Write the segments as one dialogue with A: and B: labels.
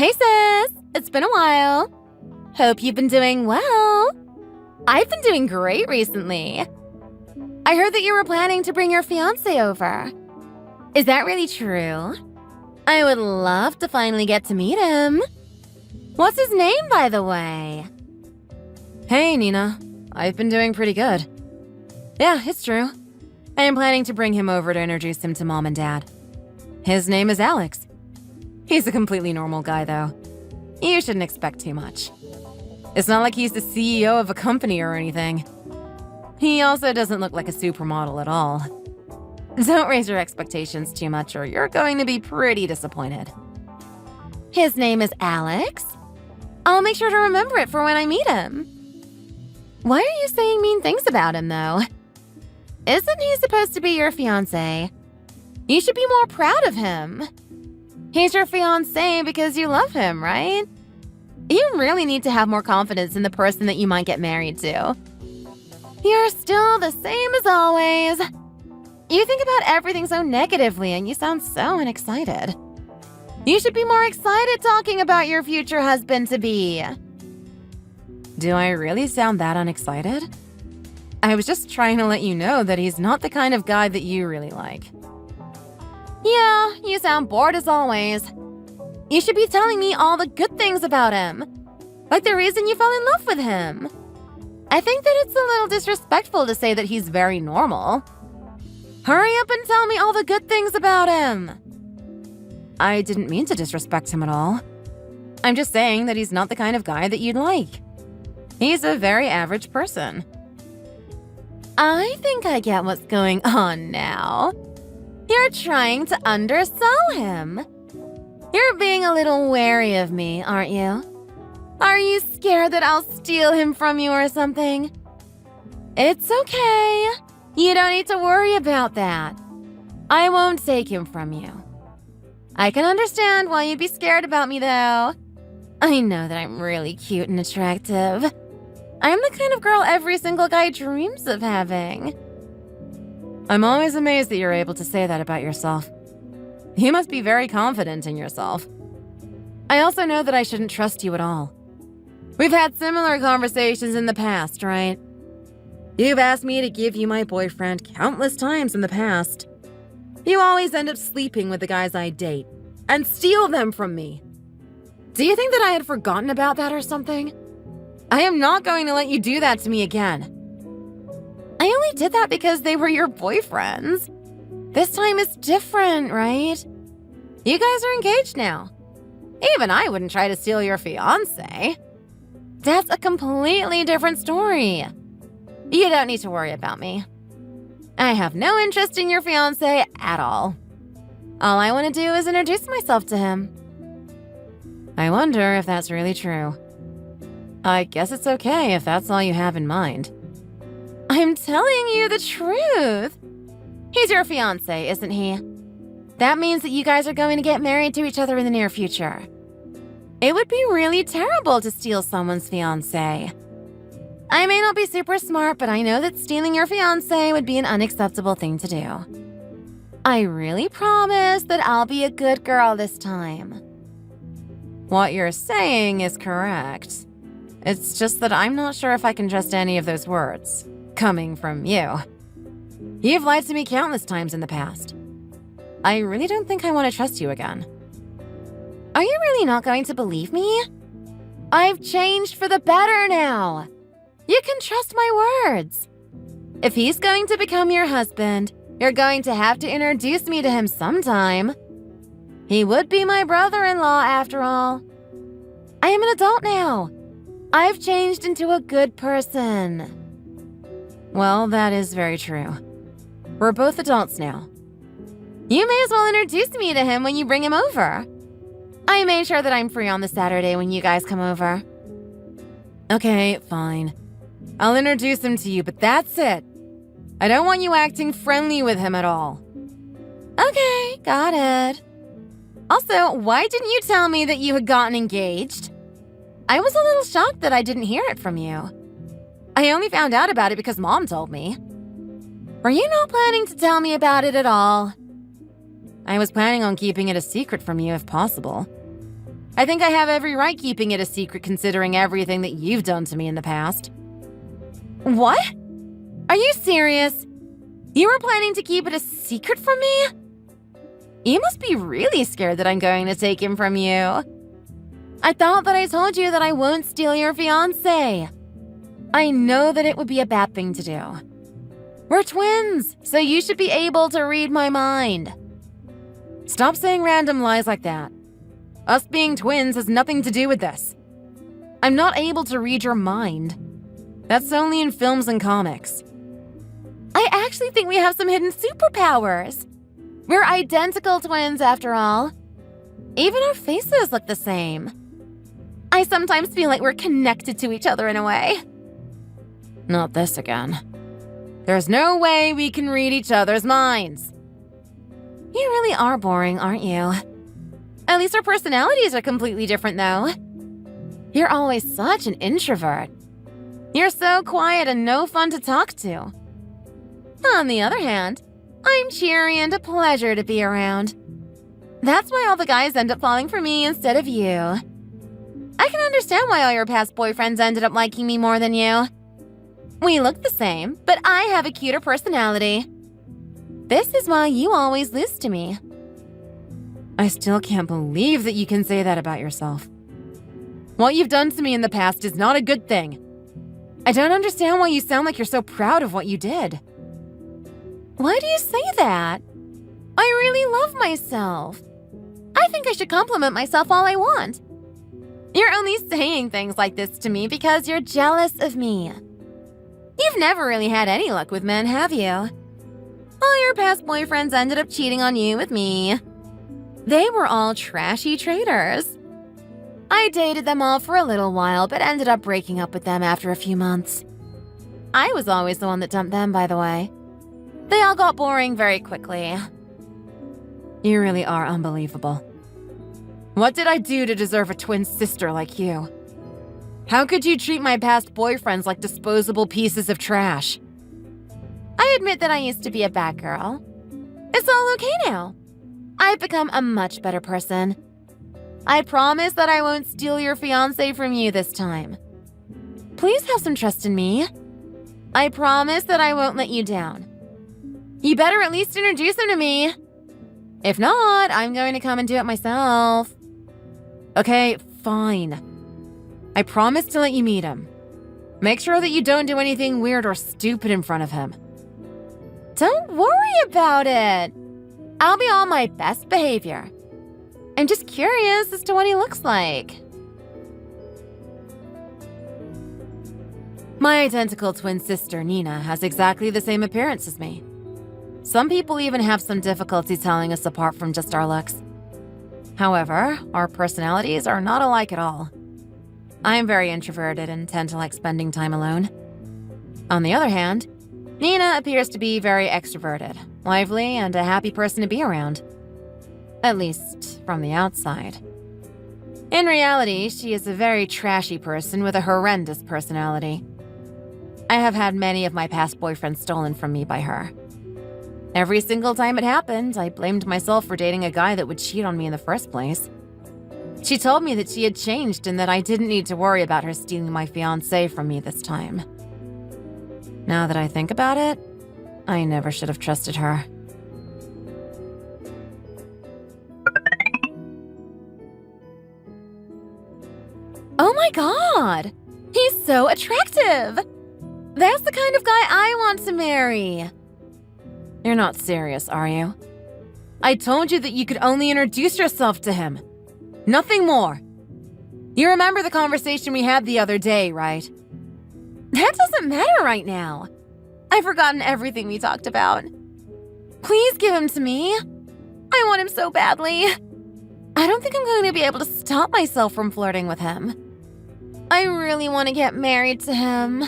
A: Hey sis, it's been a while. Hope you've been doing well. I've been doing great recently. I heard that you were planning to bring your fiancé over. Is that really true? I would love to finally get to meet him. What's his name, by the way?
B: Hey, Nina. I've been doing pretty good. Yeah, it's true. I am planning to bring him over to introduce him to Mom and Dad. His name is Alex. He's a completely normal guy, though. You shouldn't expect too much. It's not like he's the CEO of a company or anything. He also doesn't look like a supermodel at all. Don't raise your expectations too much or you're going to be pretty disappointed.
A: His name is Alex? I'll make sure to remember it for when I meet him. Why are you saying mean things about him, though? Isn't he supposed to be your fiancé? You should be more proud of him. He's your fiancé because you love him, right? You really need to have more confidence in the person that you might get married to. You're still the same as always. You think about everything so negatively and you sound so unexcited. You should be more excited talking about your future husband-to-be.
B: Do I really sound that unexcited? I was just trying to let you know that he's not the kind of guy that you really like.
A: Yeah, you sound bored as always. You should be telling me all the good things about him. Like the reason you fell in love with him. I think that it's a little disrespectful to say that he's very normal. Hurry up and tell me all the good things about him.
B: I didn't mean to disrespect him at all. I'm just saying that he's not the kind of guy that you'd like. He's a very average person.
A: I think I get what's going on now. You're trying to undersell him. You're being a little wary of me, aren't you? Are you scared that I'll steal him from you or something? It's okay. You don't need to worry about that. I won't take him from you. I can understand why you'd be scared about me, though. I know that I'm really cute and attractive. I'm the kind of girl every single guy dreams of having.
B: I'm always amazed that you're able to say that about yourself. You must be very confident in yourself. I also know that I shouldn't trust you at all. We've had similar conversations in the past, right? You've asked me to give you my boyfriend countless times in the past. You always end up sleeping with the guys I date and steal them from me. Do you think that I had forgotten about that or something? I am not going to let you do that to me again.
A: I only did that because they were your boyfriends. This time it's different, right? You guys are engaged now. Even I wouldn't try to steal your fiancé. That's a completely different story. You don't need to worry about me. I have no interest in your fiancé at all. All I want to do is introduce myself to him.
B: I wonder if that's really true. I guess it's okay if that's all you have in mind.
A: I'm telling you the truth. He's your fiancé, isn't he? That means that you guys are going to get married to each other in the near future. It would be really terrible to steal someone's fiancé. I may not be super smart, but I know that stealing your fiancé would be an unacceptable thing to do. I really promise that I'll be a good girl this time.
B: What you're saying is correct. It's just that I'm not sure if I can trust any of those words, coming from you. You've lied to me countless times in the past. I really don't think I want to trust you again.
A: Are you really not going to believe me? I've changed for the better now. You can trust my words. If he's going to become your husband, you're going to have to introduce me to him sometime. He would be my brother-in-law after all. I am an adult now. I've changed into a good person.
B: Well, that is very true. We're both adults now.
A: You may as well introduce me to him when you bring him over. I made sure that I'm free on the Saturday when you guys come over.
B: Okay, fine. I'll introduce him to you, but that's it. I don't want you acting friendly with him at all.
A: Okay, got it. Also, why didn't you tell me that you had gotten engaged? I was a little shocked that I didn't hear it from you. I only found out about it because Mom told me. Were you not planning to tell me about it at all?
B: I was planning on keeping it a secret from you if possible. I think I have every right keeping it a secret considering everything that you've done to me in the past.
A: What? Are you serious? You were planning to keep it a secret from me? You must be really scared that I'm going to take him from you. I thought that I told you that I won't steal your fiancé. I know that it would be a bad thing to do. We're twins, so you should be able to read my mind.
B: Stop saying random lies like that. Us being twins has nothing to do with this. I'm not able to read your mind. That's only in films and comics.
A: I actually think we have some hidden superpowers. We're identical twins after all. Even our faces look the same. I sometimes feel like we're connected to each other in a way.
B: Not this again. There's no way we can read each other's minds.
A: You really are boring, aren't you? At least our personalities are completely different, though. You're always such an introvert. You're so quiet and no fun to talk to. On the other hand, I'm cheery and a pleasure to be around. That's why all the guys end up falling for me instead of you. I can understand why all your past boyfriends ended up liking me more than you. We look the same, but I have a cuter personality. This is why you always lose to me.
B: I still can't believe that you can say that about yourself. What you've done to me in the past is not a good thing. I don't understand why you sound like you're so proud of what you did.
A: Why do you say that? I really love myself. I think I should compliment myself all I want. You're only saying things like this to me because you're jealous of me. You've never really had any luck with men, have you? All your past boyfriends ended up cheating on you with me. They were all trashy traitors. I dated them all for a little while, but ended up breaking up with them after a few months. I was always the one that dumped them, by the way. They all got boring very quickly.
B: You really are unbelievable. What did I do to deserve a twin sister like you? How could you treat my past boyfriends like disposable pieces of trash?
A: I admit that I used to be a bad girl. It's all okay now. I've become a much better person. I promise that I won't steal your fiancé from you this time. Please have some trust in me. I promise that I won't let you down. You better at least introduce him to me. If not, I'm going to come and do it myself.
B: Okay, fine. I promise to let you meet him. Make sure that you don't do anything weird or stupid in front of him.
A: Don't worry about it. I'll be on my best behavior. I'm just curious as to what he looks like.
B: My identical twin sister, Nina, has exactly the same appearance as me. Some people even have some difficulty telling us apart from just our looks. However, our personalities are not alike at all. I'm very introverted and tend to like spending time alone. On the other hand, Nina appears to be very extroverted, lively, and a happy person to be around. At least, from the outside. In reality, she is a very trashy person with a horrendous personality. I have had many of my past boyfriends stolen from me by her. Every single time it happened, I blamed myself for dating a guy that would cheat on me in the first place. She told me that she had changed and that I didn't need to worry about her stealing my fiancé from me this time. Now that I think about it, I never should have trusted her.
A: Oh my god! He's so attractive! That's the kind of guy I want to marry.
B: You're not serious, are you? I told you that you could only introduce yourself to him. Nothing more. You remember the conversation we had the other day, right?
A: That doesn't matter right now. I've forgotten everything we talked about. Please give him to me. I want him so badly. I don't think I'm going to be able to stop myself from flirting with him. I really want to get married to him.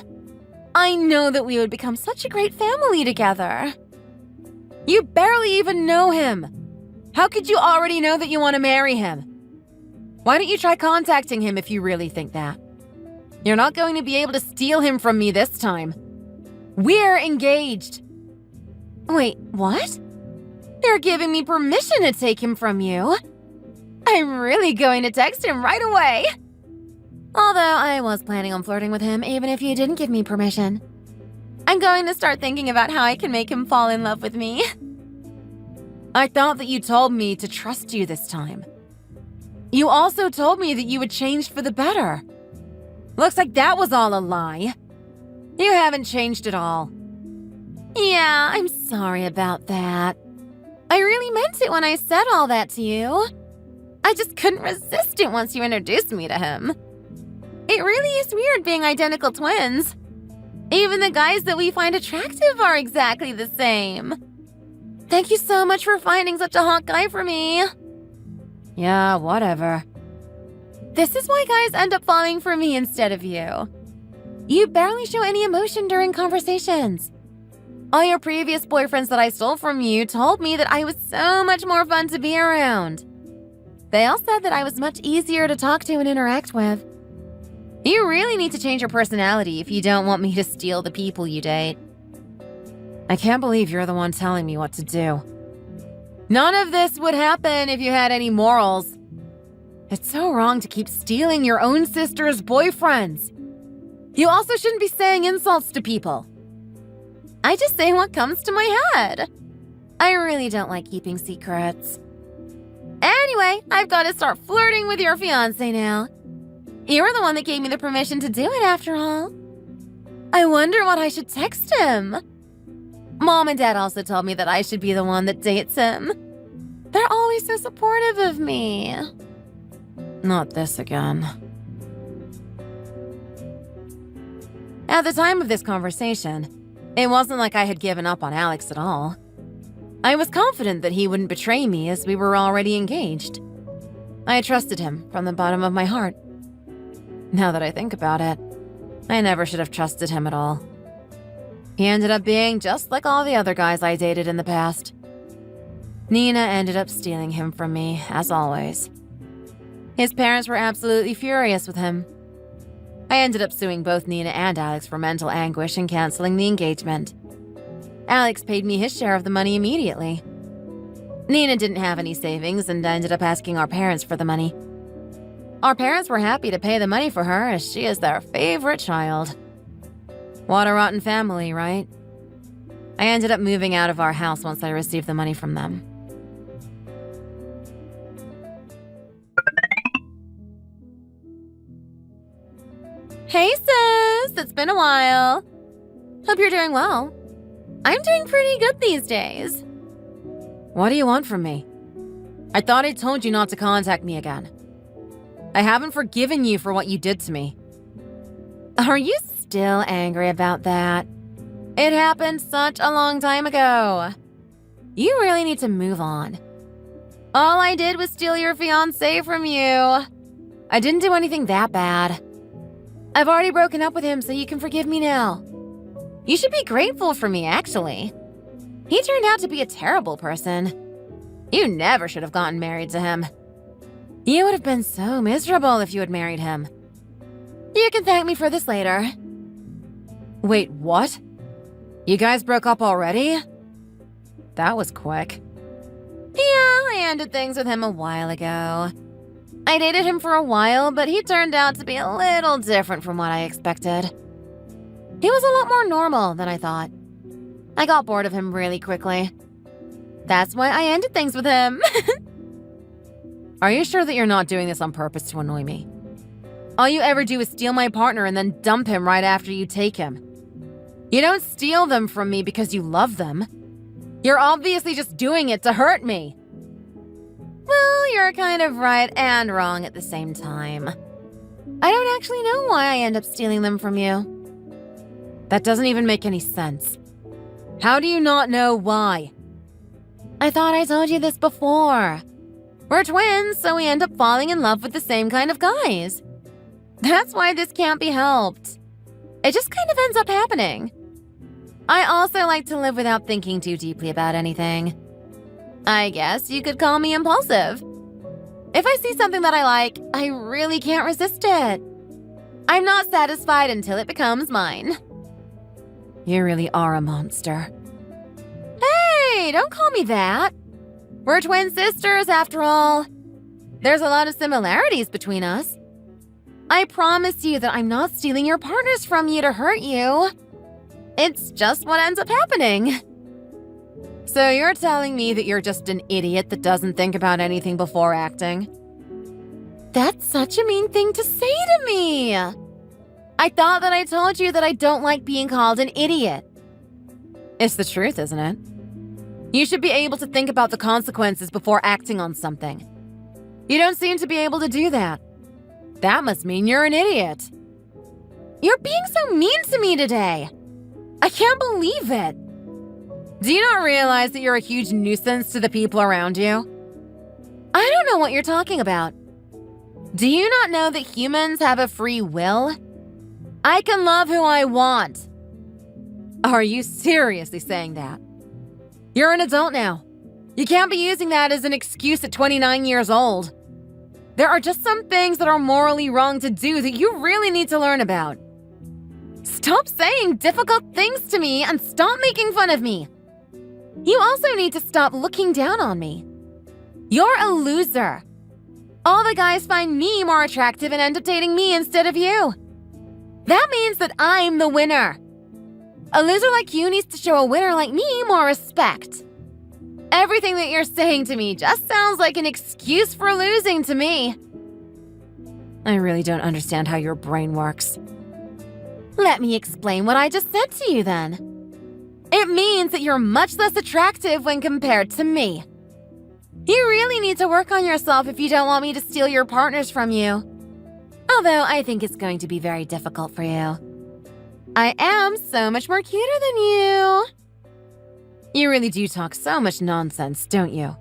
A: I know that we would become such a great family together.
B: You barely even know him. How could you already know that you want to marry him? Why don't you try contacting him if you really think that? You're not going to be able to steal him from me this time. We're engaged.
A: Wait, what? You're giving me permission to take him from you? I'm really going to text him right away. Although I was planning on flirting with him even if you didn't give me permission. I'm going to start thinking about how I can make him fall in love with me.
B: I thought that you told me to trust you this time. You also told me that you had changed for the better. Looks like that was all a lie. You haven't changed at all.
A: Yeah, I'm sorry about that. I really meant it when I said all that to you. I just couldn't resist it once you introduced me to him. It really is weird being identical twins. Even the guys that we find attractive are exactly the same. Thank you so much for finding such a hot guy for me.
B: Yeah, whatever.
A: This is why guys end up falling for me instead of you. You barely show any emotion during conversations. All your previous boyfriends that I stole from you told me that I was so much more fun to be around. They all said that I was much easier to talk to and interact with. You really need to change your personality if you don't want me to steal the people you date.
B: I can't believe you're the one telling me what to do. None of this would happen if you had any morals. It's so wrong to keep stealing your own sister's boyfriends. You also shouldn't be saying insults to people.
A: I just say what comes to my head. I really don't like keeping secrets. Anyway, I've got to start flirting with your fiancé now. You were the one that gave me the permission to do it after all. I wonder what I should text him. Mom and Dad also told me that I should be the one that dates him. They're always so supportive of me.
B: Not this again.
A: At the time of this conversation, it wasn't like I had given up on Alex at all. I was confident that he wouldn't betray me as we were already engaged. I trusted him from the bottom of my heart. Now that I think about it, I never should have trusted him at all. He ended up being just like all the other guys I dated in the past. Nina ended up stealing him from me, as always. His parents were absolutely furious with him. I ended up suing both Nina and Alex for mental anguish and canceling the engagement. Alex paid me his share of the money immediately. Nina didn't have any savings and ended up asking our parents for the money. Our parents were happy to pay the money for her as she is their favorite child. What a rotten family, right? I ended up moving out of our house once I received the money from them. Hey sis, it's been a while. Hope you're doing well. I'm doing pretty good these days.
B: What do you want from me? I thought I told you not to contact me again. I haven't forgiven you for what you did to me.
A: Are you still angry about that? It happened such a long time ago. You really need to move on. All I did was steal your fiancé from you. I didn't do anything that bad. I've already broken up with him, so you can forgive me now. You should be grateful for me, actually. He turned out to be a terrible person. You never should have gotten married to him. You would have been so miserable if you had married him. You can thank me for this later.
B: Wait, what? You guys broke up already? That was quick.
A: Yeah, I ended things with him a while ago. I dated him for a while, but he turned out to be a little different from what I expected. He was a lot more normal than I thought. I got bored of him really quickly. That's why I ended things with him.
B: Are you sure that you're not doing this on purpose to annoy me? All you ever do is steal my partner and then dump him right after you take him. You don't steal them from me because you love them. You're obviously just doing it to hurt me.
A: Well, you're kind of right and wrong at the same time. I don't actually know why I end up stealing them from you.
B: That doesn't even make any sense. How do you not know why?
A: I thought I told you this before. We're twins, so we end up falling in love with the same kind of guys. That's why this can't be helped. It just kind of ends up happening. I also like to live without thinking too deeply about anything. I guess you could call me impulsive. If I see something that I like, I really can't resist it. I'm not satisfied until it becomes mine.
B: You really are a monster.
A: Hey, don't call me that. We're twin sisters after all. There's a lot of similarities between us. I promise you that I'm not stealing your partners from you to hurt you. It's just what ends up happening.
B: So you're telling me that you're just an idiot that doesn't think about anything before acting?
A: That's such a mean thing to say to me. I thought that I told you that I don't like being called an idiot.
B: It's the truth, isn't it? You should be able to think about the consequences before acting on something. You don't seem to be able to do that. That must mean you're an idiot.
A: You're being so mean to me today. I can't believe it.
B: Do you not realize that you're a huge nuisance to the people around you?
A: I don't know what you're talking about. Do you not know that humans have a free will? I can love who I want.
B: Are you seriously saying that? You're an adult now. You can't be using that as an excuse at 29 years old. There are just some things that are morally wrong to do that you really need to learn about.
A: Stop saying difficult things to me and stop making fun of me. You also need to stop looking down on me. You're a loser. All the guys find me more attractive and end up dating me instead of you. That means that I'm the winner. A loser like you needs to show a winner like me more respect. Everything that you're saying to me just sounds like an excuse for losing to me.
B: I really don't understand how your brain works.
A: Let me explain what I just said to you then. It means that you're much less attractive when compared to me. You really need to work on yourself if you don't want me to steal your partners from you. Although I think it's going to be very difficult for you. I am so much more cuter than you.
B: You really do talk so much nonsense, don't you?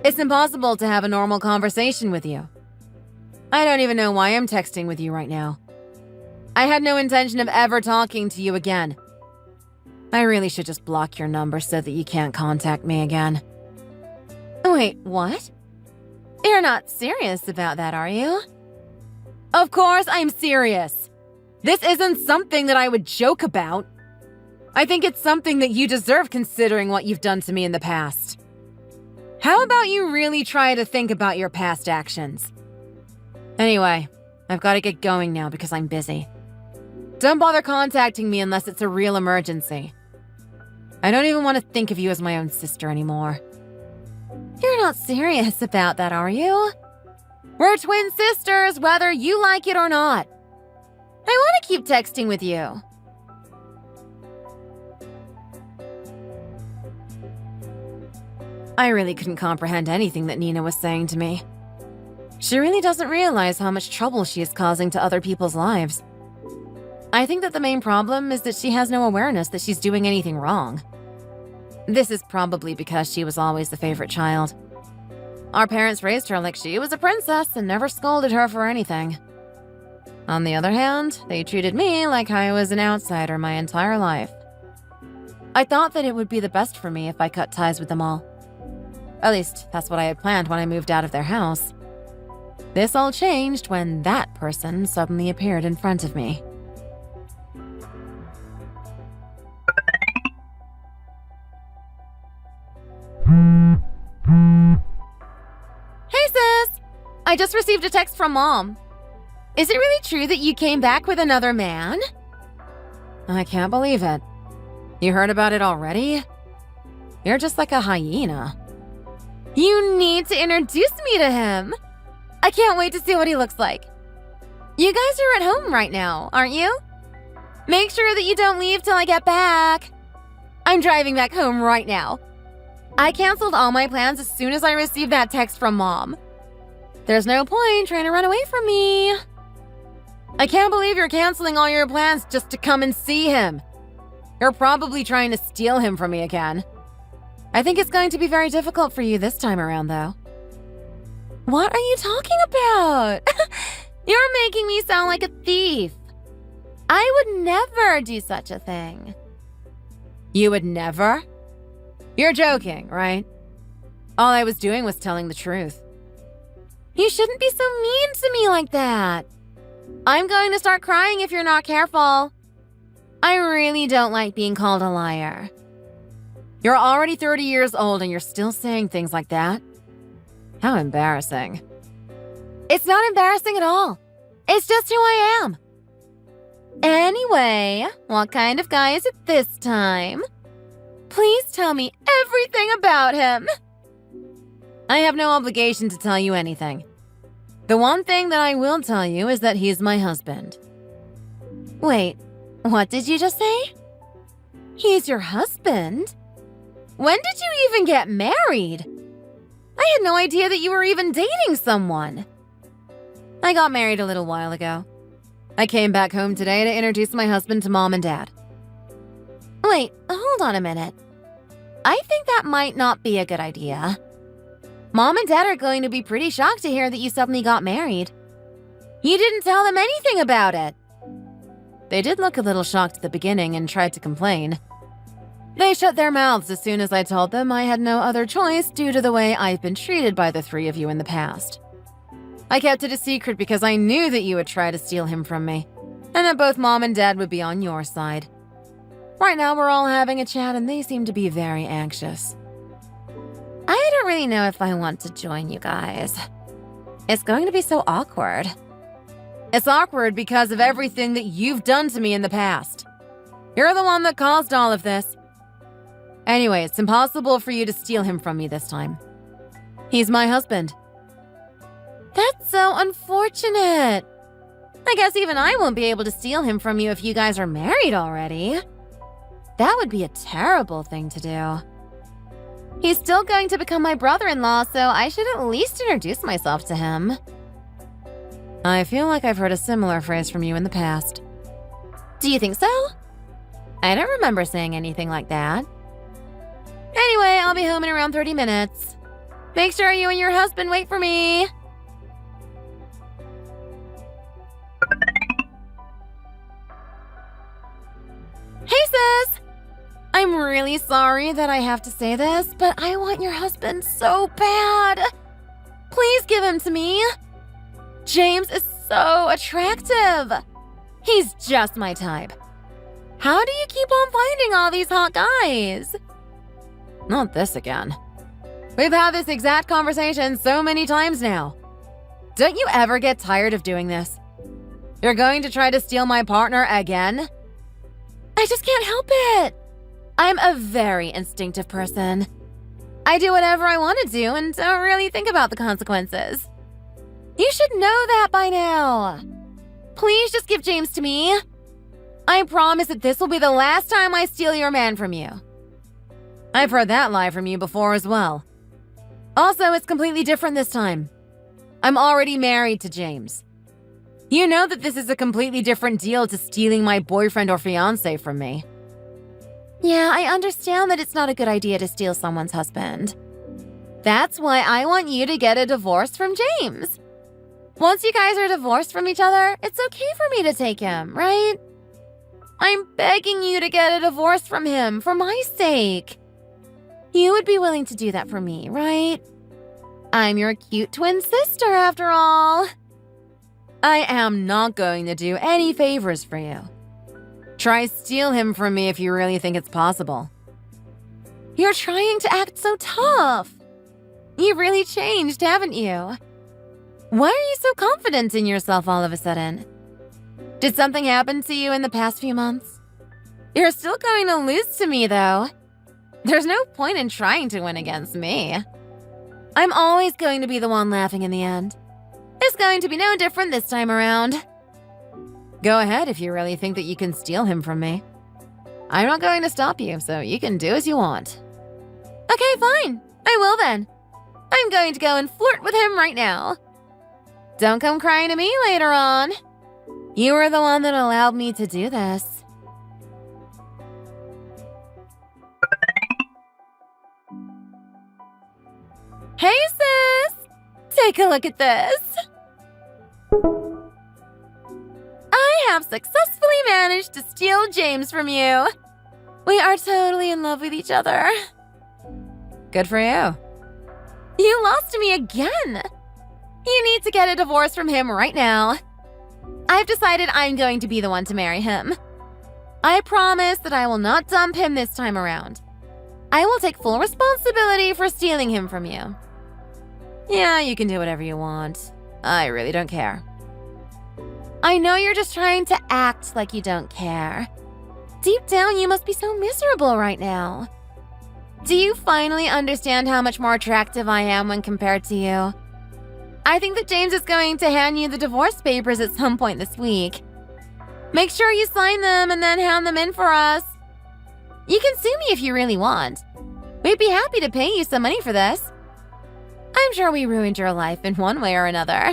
B: It's impossible to have a normal conversation with you. I don't even know why I'm texting with you right now. I had no intention of ever talking to you again. I really should just block your number so that you can't contact me again.
A: Wait, what? You're not serious about that, are you?
B: Of course I'm serious. This isn't something that I would joke about. I think it's something that you deserve considering what you've done to me in the past. How about you really try to think about your past actions? Anyway, I've got to get going now because I'm busy. Don't bother contacting me unless it's a real emergency. I don't even want to think of you as my own sister anymore.
A: You're not serious about that, are you? We're twin sisters, whether you like it or not. I want to keep texting with you.
B: I really couldn't comprehend anything that Nina was saying to me. She really doesn't realize how much trouble she is causing to other people's lives. I think that the main problem is that she has no awareness that she's doing anything wrong. This is probably because she was always the favorite child. Our parents raised her like she was a princess and never scolded her for anything. On the other hand, they treated me like I was an outsider my entire life. I thought that it would be the best for me if I cut ties with them all. At least, that's what I had planned when I moved out of their house. This all changed when that person suddenly appeared in front of me.
A: Hey, sis! I just received a text from Mom. Is it really true that you came back with another man?
B: I can't believe it. You heard about it already? You're just like a hyena.
A: You need to introduce me to him. I can't wait to see what he looks like. You guys are at home right now, aren't you? Make sure that you don't leave till I get back. I'm driving back home right now. I canceled all my plans as soon as I received that text from Mom. There's no point trying to run away from me.
B: I can't believe you're canceling all your plans just to come and see him. You're probably trying to steal him from me again. I think it's going to be very difficult for you this time around, though.
A: What are you talking about? You're making me sound like a thief. I would never do such a thing.
B: You would never? You're joking, right? All I was doing was telling the truth.
A: You shouldn't be so mean to me like that. I'm going to start crying if you're not careful. I really don't like being called a liar.
B: You're already 30 years old and you're still saying things like that? How embarrassing.
A: It's not embarrassing at all. It's just who I am. Anyway, what kind of guy is it this time? Please tell me everything about him.
B: I have no obligation to tell you anything. The one thing that I will tell you is that he's my husband.
A: Wait, what did you just say? He's your husband? When did you even get married? I had no idea that you were even dating someone.
B: I got married a little while ago. I came back home today to introduce my husband to Mom and Dad.
A: Wait, hold on a minute. I think that might not be a good idea. Mom and Dad are going to be pretty shocked to hear that you suddenly got married. You didn't tell them anything about it.
B: They did look a little shocked at the beginning and tried to complain. They shut their mouths as soon as I told them I had no other choice due to the way I've been treated by the three of you in the past. I kept it a secret because I knew that you would try to steal him from me, and that both Mom and Dad would be on your side. Right now we're all having a chat and they seem to be very anxious.
A: I don't really know if I want to join you guys. It's going to be so awkward.
B: It's awkward because of everything that you've done to me in the past. You're the one that caused all of this. Anyway, it's impossible for you to steal him from me this time. He's my husband.
A: That's so unfortunate. I guess even I won't be able to steal him from you if you guys are married already. That would be a terrible thing to do. He's still going to become my brother-in-law, so I should at least introduce myself to him.
B: I feel like I've heard a similar phrase from you in the past.
A: Do you think so? I don't remember saying anything like that. Anyway, I'll be home in around 30 minutes. Make sure you and your husband wait for me. Hey, sis! I'm really sorry that I have to say this, but I want your husband so bad. Please give him to me. James is so attractive. He's just my type. How do you keep on finding all these hot guys?
B: Not this again. We've had this exact conversation so many times now. Don't you ever get tired of doing this? You're going to try to steal my partner again?
A: I just can't help it. I'm a very instinctive person. I do whatever I want to do and don't really think about the consequences. You should know that by now. Please just give James to me. I promise that this will be the last time I steal your man from you.
B: I've heard that lie from you before as well. Also, it's completely different this time. I'm already married to James. You know that this is a completely different deal to stealing my boyfriend or fiancé from me.
A: Yeah, I understand that it's not a good idea to steal someone's husband. That's why I want you to get a divorce from James. Once you guys are divorced from each other, it's okay for me to take him, right? I'm begging you to get a divorce from him for my sake. You would be willing to do that for me, right? I'm your cute twin sister after all.
B: I am not going to do any favors for you. Try steal him from me if you really think it's possible.
A: You're trying to act so tough. You've really changed, haven't you? Why are you so confident in yourself all of a sudden? Did something happen to you in the past few months? You're still going to lose to me, though. There's no point in trying to win against me. I'm always going to be the one laughing in the end. It's going to be no different this time around.
B: Go ahead if you really think that you can steal him from me. I'm not going to stop you, so you can do as you want.
A: Okay, fine. I will then. I'm going to go and flirt with him right now. Don't come crying to me later on. You were the one that allowed me to do this. Hey, sis! Take a look at this. I have successfully managed to steal James from you. We are totally in love with each other.
B: Good for you.
A: You lost to me again. You need to get a divorce from him right now. I've decided I'm going to be the one to marry him. I promise that I will not dump him this time around. I will take full responsibility for stealing him from you.
B: Yeah, you can do whatever you want. I really don't care.
A: I know you're just trying to act like you don't care. Deep down, you must be so miserable right now. Do you finally understand how much more attractive I am when compared to you? I think that James is going to hand you the divorce papers at some point this week. Make sure you sign them and then hand them in for us. You can sue me if you really want. We'd be happy to pay you some money for this. I'm sure we ruined your life in one way or another.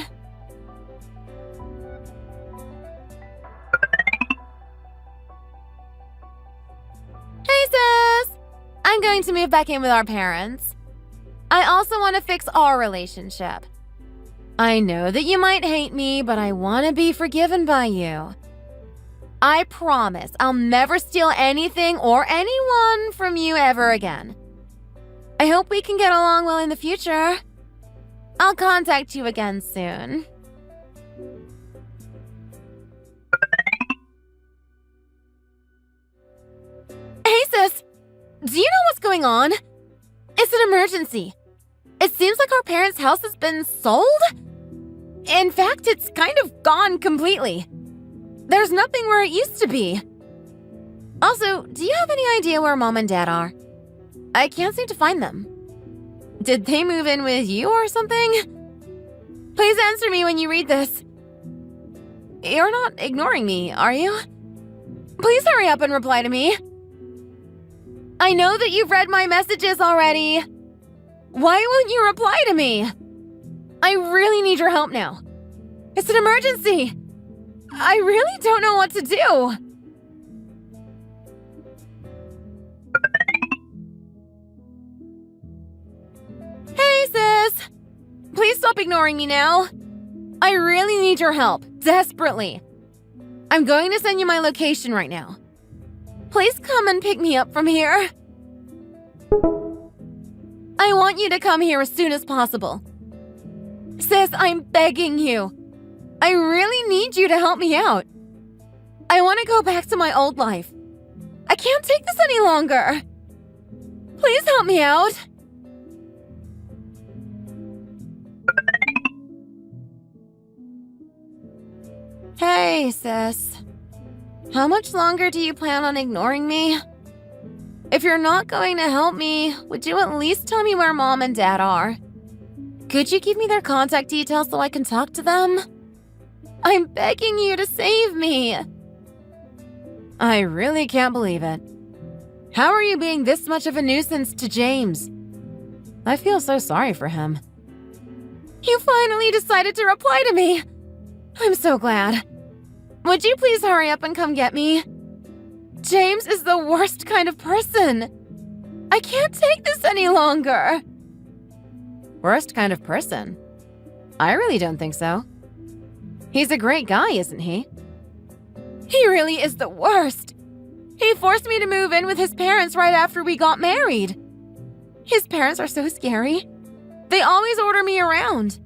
A: Hey, sis! I'm going to move back in with our parents. I also want to fix our relationship. I know that you might hate me, but I want to be forgiven by you. I promise I'll never steal anything or anyone from you ever again. I hope we can get along well in the future. I'll contact you again soon. Hey, sis! Do you know what's going on? It's an emergency. It seems like our parents' house has been sold? In fact, it's kind of gone completely. There's nothing where it used to be. Also, do you have any idea where Mom and Dad are? I can't seem to find them. Did they move in with you or something? Please answer me when you read this. You're not ignoring me, are you? Please hurry up and reply to me. I know that you've read my messages already. Why won't you reply to me? I really need your help now. It's an emergency. I really don't know what to do. Hey, sis! Please stop ignoring me now. I really need your help, desperately. I'm going to send you my location right now. Please come and pick me up from here. I want you to come here as soon as possible. Sis, I'm begging you. I really need you to help me out. I want to go back to my old life. I can't take this any longer. Please help me out. Hey, sis. How much longer do you plan on ignoring me? If you're not going to help me, would you at least tell me where Mom and Dad are? Could you give me their contact details so I can talk to them? I'm begging you to save me. I really can't believe it. How are you being this much of a nuisance to James? I feel so sorry for him. You finally decided to reply to me. I'm so glad. Would you please hurry up and come get me? James is the worst kind of person. I can't take this any longer. Worst kind of person? I really don't think so. He's a great guy, isn't he? He really is the worst. He forced me to move in with his parents right after we got married. His parents are so scary. They always order me around.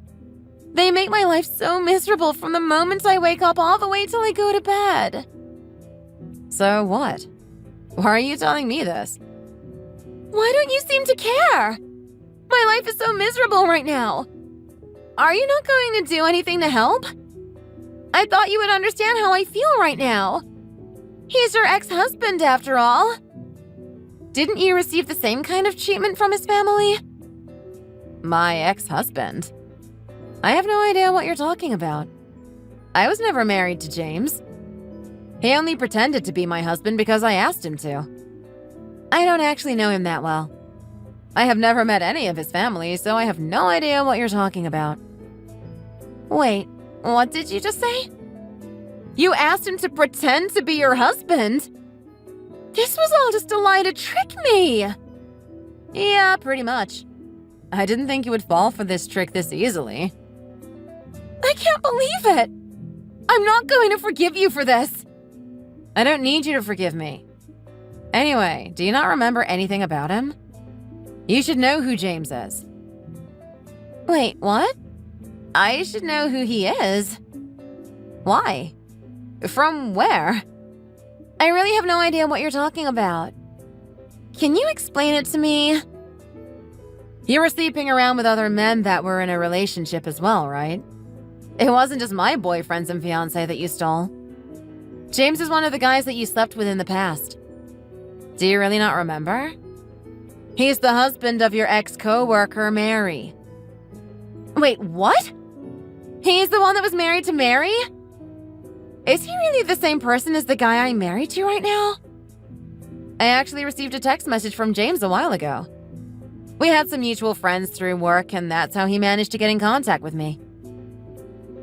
A: They make my life so miserable from the moment I wake up all the way till I go to bed. So what? Why are you telling me this? Why don't you seem to care? My life is so miserable right now. Are you not going to do anything to help? I thought you would understand how I feel right now. He's your ex-husband, after all. Didn't you receive the same kind of treatment from his family? My ex-husband? I have no idea what you're talking about. I was never married to James. He only pretended to be my husband because I asked him to. I don't actually know him that well. I have never met any of his family, so I have no idea what you're talking about. Wait, what did you just say? You asked him to pretend to be your husband? This was all just a lie to trick me! Yeah, pretty much. I didn't think you would fall for this trick this easily. I can't believe it! I'm not going to forgive you for this! I don't need you to forgive me. Anyway, do you not remember anything about him? You should know who James is. Wait, what? I should know who he is? Why? From where? I really have no idea what you're talking about. Can you explain it to me? You were sleeping around with other men that were in a relationship as well, right?
B: It wasn't just my boyfriends and fiancé that you stole. James is one of the guys that you slept with in the past. Do you really not remember? He's the husband of your ex-coworker, Mary.
A: Wait, what? He's the one that was married to Mary? Is he really the same person as the guy I'm married to right now?
B: I actually received a text message from James a while ago. We had some mutual friends through work, and that's how he managed to get in contact with me.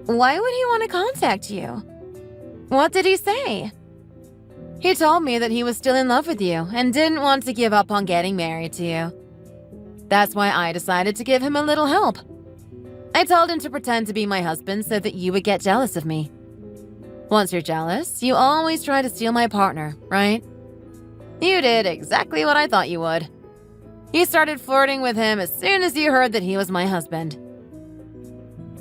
A: Why would he want to contact you? What did he say?
B: He told me that he was still in love with you and didn't want to give up on getting married to you. That's why I decided to give him a little help. I told him to pretend to be my husband so that you would get jealous of me. Once you're jealous, you always try to steal my partner, right? You did exactly what I thought you would. You started flirting with him as soon as you heard that he was my husband.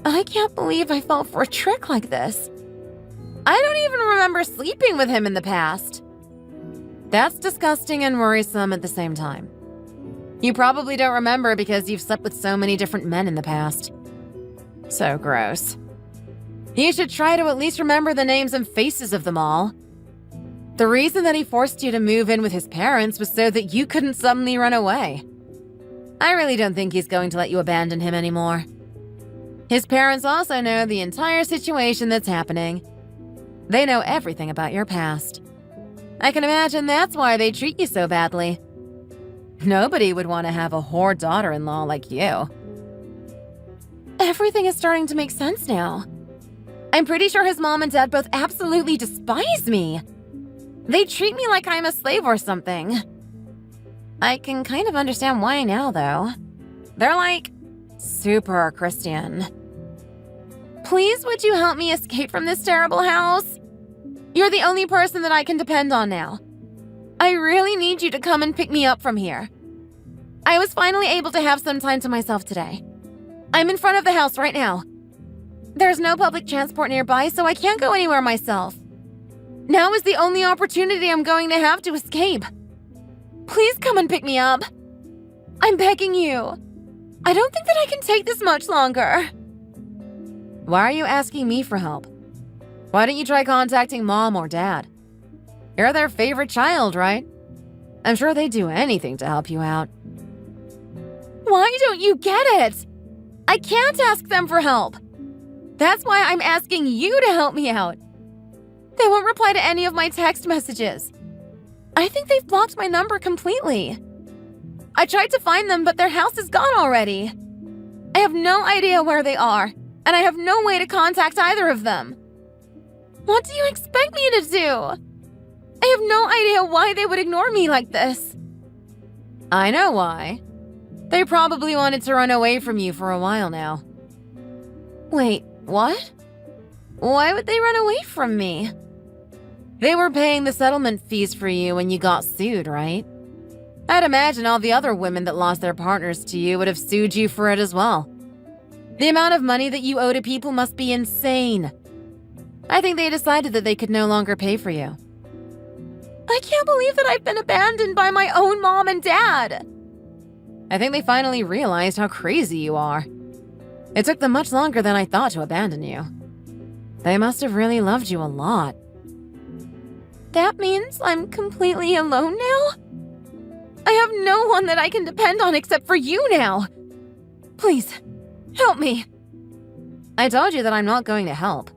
A: I can't believe I fell for a trick like this. I don't even remember sleeping with him in the past.
B: That's disgusting and worrisome at the same time. You probably don't remember because you've slept with so many different men in the past. So gross. You should try to at least remember the names and faces of them all. The reason that he forced you to move in with his parents was so that you couldn't suddenly run away. I really don't think he's going to let you abandon him anymore. His parents also know the entire situation that's happening. They know everything about your past. I can imagine that's why they treat you so badly. Nobody would want to have a whore daughter-in-law like you.
A: Everything is starting to make sense now. I'm pretty sure his mom and dad both absolutely despise me. They treat me like I'm a slave or something. I can kind of understand why now, though. They're like, super Christian. Please, would you help me escape from this terrible house? You're the only person that I can depend on now. I really need you to come and pick me up from here. I was finally able to have some time to myself today. I'm in front of the house right now. There's no public transport nearby, so I can't go anywhere myself. Now is the only opportunity I'm going to have to escape. Please come and pick me up. I'm begging you. I don't think that I can take this much longer.
B: Why are you asking me for help? Why don't you try contacting Mom or Dad? You're their favorite child, right? I'm sure they'd do anything to help you out.
A: Why don't you get it? I can't ask them for help. That's why I'm asking you to help me out. They won't reply to any of my text messages. I think they've blocked my number completely. I tried to find them, but their house is gone already. I have no idea where they are, and I have no way to contact either of them. What do you expect me to do? I have no idea why they would ignore me like this.
B: I know why. They probably wanted to run away from you for a while now.
A: Wait, what? Why would they run away from me?
B: They were paying the settlement fees for you when you got sued, right? I'd imagine all the other women that lost their partners to you would have sued you for it as well. The amount of money that you owe to people must be insane. I think they decided that they could no longer pay for you.
A: I can't believe that I've been abandoned by my own mom and dad.
B: I think they finally realized how crazy you are. It took them much longer than I thought to abandon you. They must have really loved you a lot.
A: That means I'm completely alone now? I have no one that I can depend on except for you now. Please, help me.
B: I told you that I'm not going to help.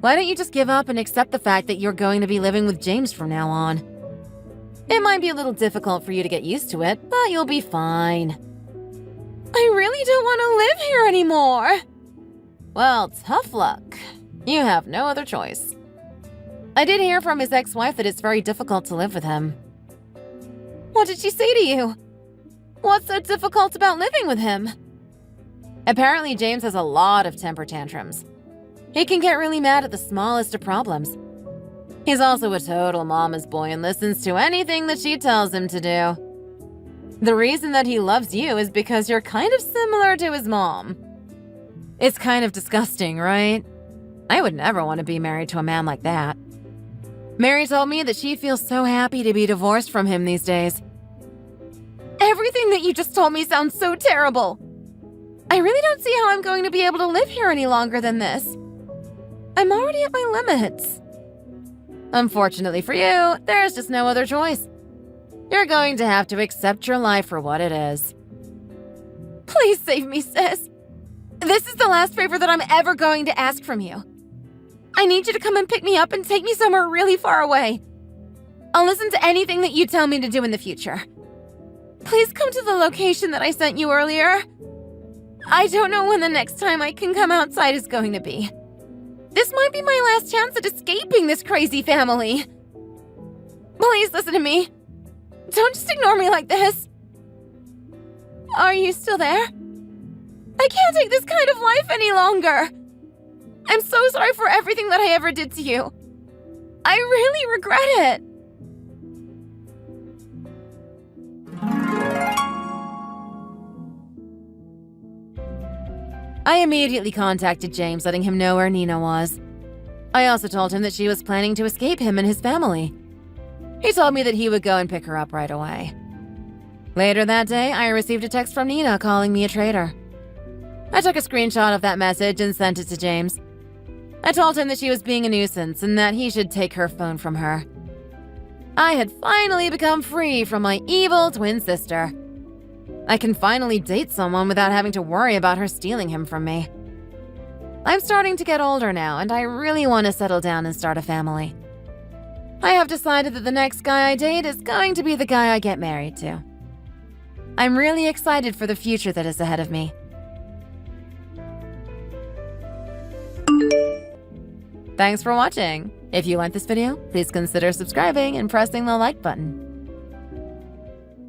B: Why don't you just give up and accept the fact that you're going to be living with James from now on? It might be a little difficult for you to get used to it, but you'll be fine.
A: I really don't want to live here anymore.
B: Well, tough luck. You have no other choice. I did hear from his ex-wife that it's very difficult to live with him.
A: What did she say to you? What's so difficult about living with him?
B: Apparently, James has a lot of temper tantrums. He can get really mad at the smallest of problems. He's also a total mama's boy and listens to anything that she tells him to do. The reason that he loves you is because you're kind of similar to his mom. It's kind of disgusting, right? I would never want to be married to a man like that. Mary told me that she feels so happy to be divorced from him these days.
A: Everything that you just told me sounds so terrible. I really don't see how I'm going to be able to live here any longer than this. I'm already at my limits.
B: Unfortunately for you, there's just no other choice. You're going to have to accept your life for what it is.
A: Please save me, sis. This is the last favor that I'm ever going to ask from you. I need you to come and pick me up and take me somewhere really far away. I'll listen to anything that you tell me to do in the future. Please come to the location that I sent you earlier. I don't know when the next time I can come outside is going to be. This might be my last chance at escaping this crazy family. Please listen to me. Don't just ignore me like this. Are you still there? I can't take this kind of life any longer. I'm so sorry for everything that I ever did to you. I really regret it.
B: I immediately contacted James, letting him know where Nina was. I also told him that she was planning to escape him and his family. He told me that he would go and pick her up right away. Later that day, I received a text from Nina calling me a traitor. I took a screenshot of that message and sent it to James. I told him that she was being a nuisance and that he should take her phone from her. I had finally become free from my evil twin sister. I can finally date someone without having to worry about her stealing him from me. I'm starting to get older now, and I really want to settle down and start a family. I have decided that the next guy I date is going to be the guy I get married to. I'm really excited for the future that is ahead of me. Thanks for watching. If you liked this video, please consider subscribing and pressing the like button.